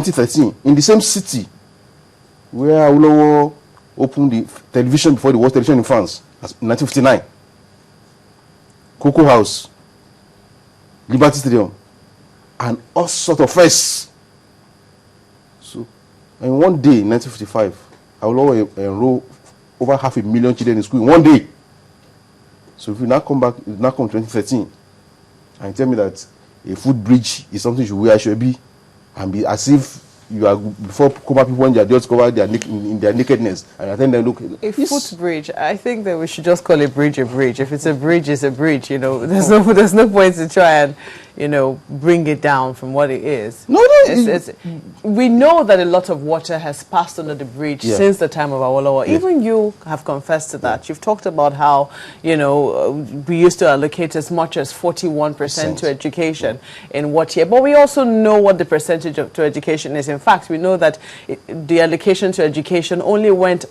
2013, in the same city where Awolowo opened the television before the was television in France, in 1959. Cocoa House, Liberty Stadium, and all sorts of firsts. So, and one day in 1955, Awolowo enrolled over 500,000 children in school in one day. So if you now come back, now come 2013, and tell me that a footbridge is something where I should be, and be as if you are before Cuba people when they are just covered in their nakedness, and I think they look a footbridge. I think that we should just call a bridge a bridge. If it's a bridge, it's a bridge. You know, there's no point to try and bring it down from what it is. No, we know that a lot of water has passed under the bridge since the time of Awolowo. Yeah. Even you have confessed to that. You've talked about how we used to allocate as much as 41% to education in what year, but we also know what the percentage to education is. In fact, we know that the allocation to education only went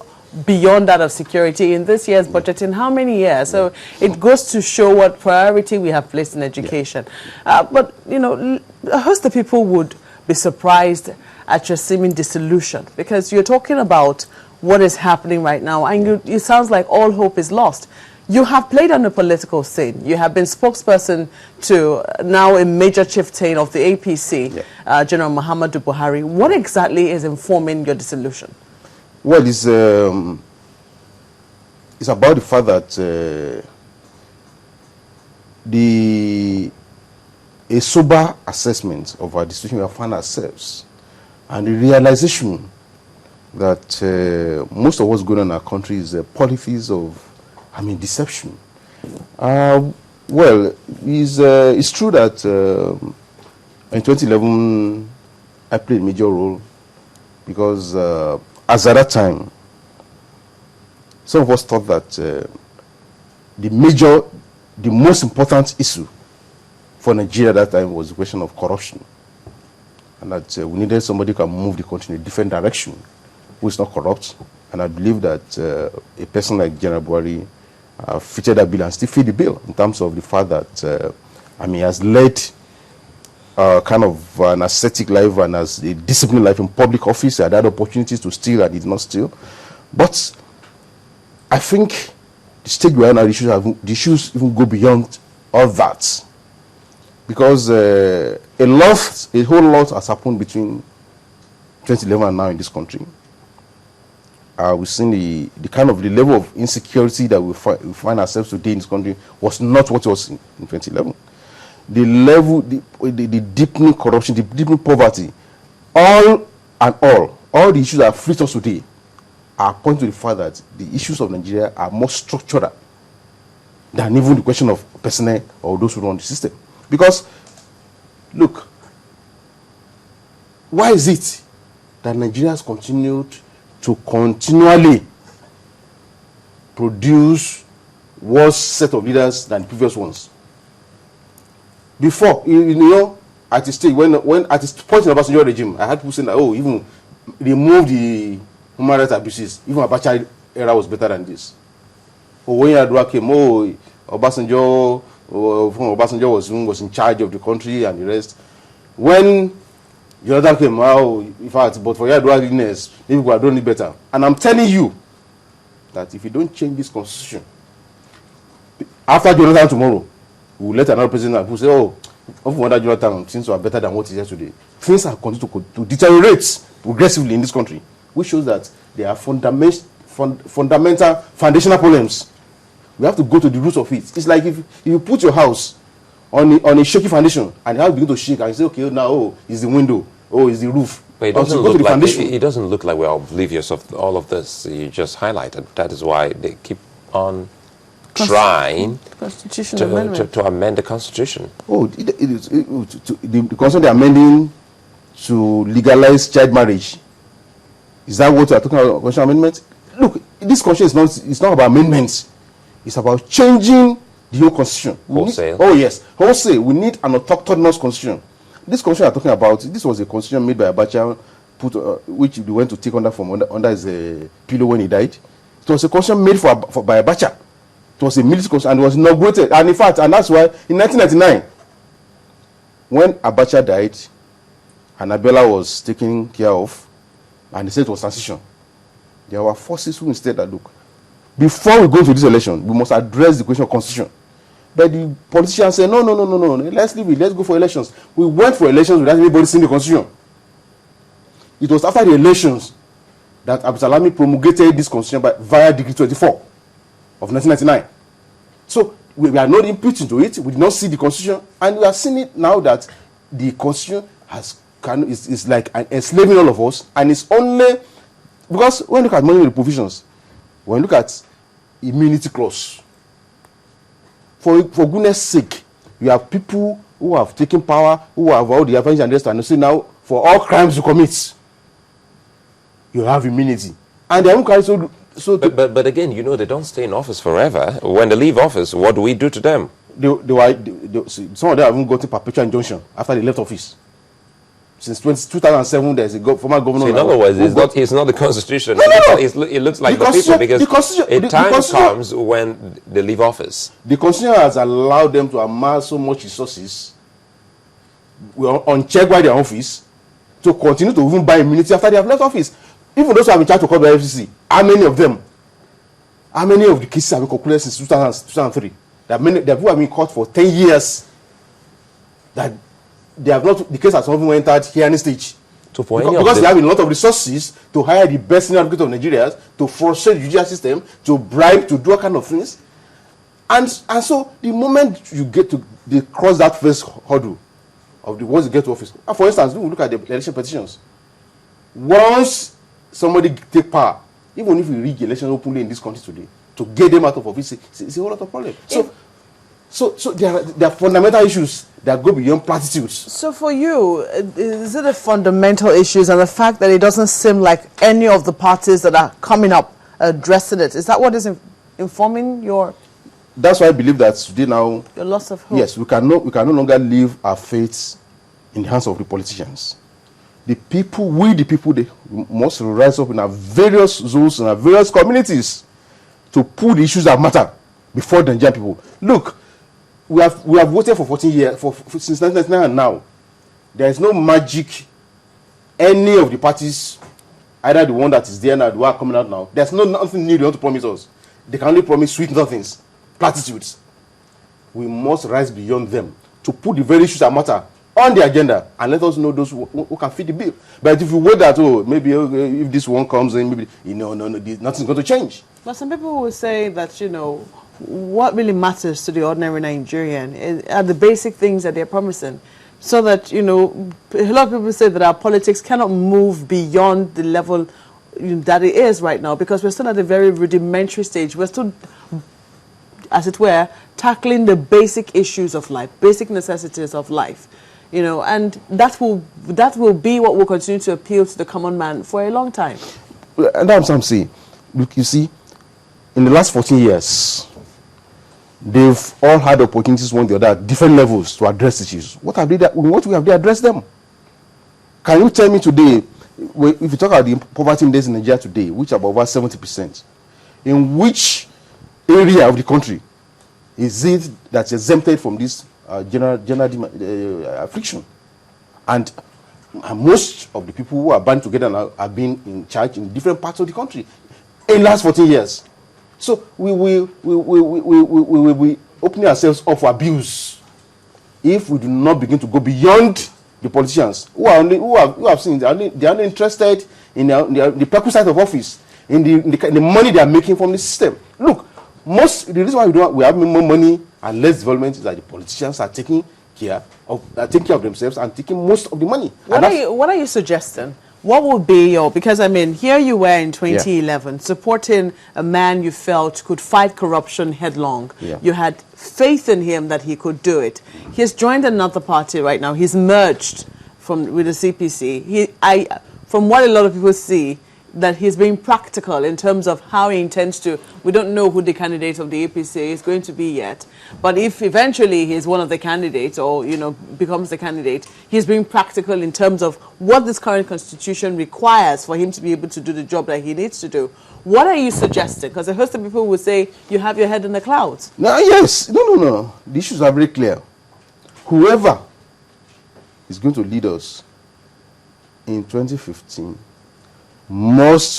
beyond that of security in this year's budget. In how many years? So it goes to show what priority we have placed in education. But a host of people would be surprised at your seeming disillusion, because you're talking about what is happening right now, and it sounds like all hope is lost. You have played on the political scene. You have been spokesperson to now a major chieftain of the APC, General Muhammadu Buhari. What exactly is informing your disillusion? Well, it's about the fact that a sober assessment of our situation we have found ourselves, and the realization that most of what's going on in our country is policies of, deception. Well, it's true that in 2011 I played a major role because as at that time, some of us thought that the most important issue for Nigeria at that time was the question of corruption, and that we needed somebody who can move the country in a different direction, who is not corrupt. And I believe that a person like General Buhari fitted that bill and still fit the bill in terms of the fact that he has led kind of an ascetic life and as a disciplined life in public office. I had opportunities to steal, I did not steal. But I think the stage we are now, the issues even go beyond all that. Because a whole lot has happened between 2011 and now in this country. We've seen the kind of the level of insecurity that we find ourselves today in this country was not what it was in 2011. The level, the deepening corruption, the deepening poverty, all the issues that afflict us today are pointing to the fact that the issues of Nigeria are more structural than even the question of personnel or those who run the system. Because, look, why is it that Nigeria has continued to continually produce worse set of leaders than the previous ones? Before, at the stage when at this point in the Obasanjo regime, I had people saying that, even remove the human rights abuses, even Abacha era was better than this. Or when Yadua came, Obasanjo was in charge of the country and the rest. When Jonathan came, in fact, but for Yadua illness, maybe we are doing it better. And I'm telling you that if you don't change this constitution, after Jonathan tomorrow, we will let another president who say, Jonathan things are better than what is here today. Things are continuing to deteriorate progressively in this country, which shows that there are fundamental foundational problems. We have to go to the roots of it. It's like if you put your house on a shaky foundation and the house begins to shake and you say, okay, now, it's the window, it's the roof. But it doesn't look like we're oblivious of all of this you just highlighted. That is why they keep on trying to amend the Constitution. The Constitution they're amending to legalize child marriage. Is that what you're talking about, Constitution amendment? Look, this Constitution is not about amendments. It's about changing the whole Constitution. Wholesale? Wholesale. We need an autochthonous Constitution. This Constitution I'm talking about, this was a Constitution made by Abacha, which we went to take under his pillow when he died. It was a Constitution made by Abacha. It was a military constitution and it was inaugurated. And in fact, and that's why in 1999, when Abacha died, and Abiola was taken care of, and they said it was transition. There were forces who instead that, look, before we go into this election, we must address the question of constitution. But the politicians said, no, let's leave it, let's go for elections. We went for elections without anybody seeing the constitution. It was after the elections that Abdulsalami promulgated this constitution via Decree 24 of 1999. So we are not input into it, we did not see the constitution, and we are seeing it now that the constitution is like enslaving all of us, and it's only because when you look at many of the provisions, when you look at immunity clause, for goodness sake, you have people who have taken power, who have all the advantage and rest, and say now for all crimes you commit, you have immunity, and they won't carry But again, you know, they don't stay in office forever. When they leave office, what do we do to them? Some of them haven't gotten perpetual injunction after they left office. Since 2007, there's a former governor. So in other words, it's not the constitution. No. It looks like the people, because a time comes when they leave office. The constitution has allowed them to amass so much resources unchecked by their office to continue to even buy immunity after they have left office. Even those who have been charged to call the FCC, how many of the cases have been concluded since 2003? There are people who have been caught for 10 years that the case has not even entered hearing stage. So because they have a lot of resources to hire the best senior advocate of Nigeria, to frustrate the judicial system, to bribe, to do all kind of things. And so the moment they cross that first hurdle of the once they get to office. For instance, we look at the election petitions. Once somebody take power, even if we rig elections openly in this country today, to get them out of office, it's a whole lot of problem. So there are fundamental issues that go beyond platitudes. So for you, is it the fundamental issues and the fact that it doesn't seem like any of the parties that are coming up addressing it? Is that what is informing your... That's why I believe that today now... Your loss of hope. Yes, we can no longer leave our fates in the hands of the politicians. The people, they must rise up in our various zones, in our various communities to put the issues that matter before the Nigerian people. Look, we have voted for 14 years, since 1999 and now. There is no magic. Any of the parties, either the one that is there now, the one coming out now, there's nothing new they want to promise us. They can only promise sweet nothings, platitudes. We must rise beyond them to put the very issues that matter on the agenda and let us know those who can fit the bill. But if you wait that, maybe if this one comes in, maybe, nothing's going to change. But some people will say that, what really matters to the ordinary Nigerian are the basic things that they're promising. So that, a lot of people say that our politics cannot move beyond the level that it is right now, because we're still at a very rudimentary stage. We're still, as it were, tackling the basic issues of life, basic necessities of life. And that will be what will continue to appeal to the common man for a long time. And that's what I'm saying. Look, you see, in the last 14 years, they've all had opportunities, one or the other, at different levels to address issues. What have they addressed them? Can you tell me today, if you talk about the poverty index in Nigeria today, which are about 70%, in which area of the country is it that's exempted from this general affliction? And most of the people who are banded together now are being in charge in different parts of the country in the last 14 years. So we will be opening ourselves up for abuse if we do not begin to go beyond the politicians who have seen they are only interested in the perquisite of office, in the money they are making from the system. Look, the reason why we have more money and less development is that the politicians are taking care of themselves and taking most of the money. What are you suggesting? What would be because here you were in 2011 supporting a man you felt could fight corruption headlong. Yeah. You had faith in him that he could do it. He's joined another party right now. He's merged with the CPC. From what a lot of people see, that he's being practical in terms of how he intends to. We don't know who the candidate of the APC is going to be yet. But if eventually he's one of the candidates or, becomes the candidate, he's being practical in terms of what this current constitution requires for him to be able to do the job that he needs to do. What are you suggesting? Because a host of people will say you have your head in the clouds. No, yes. No. The issues are very clear. Whoever is going to lead us in 2015, most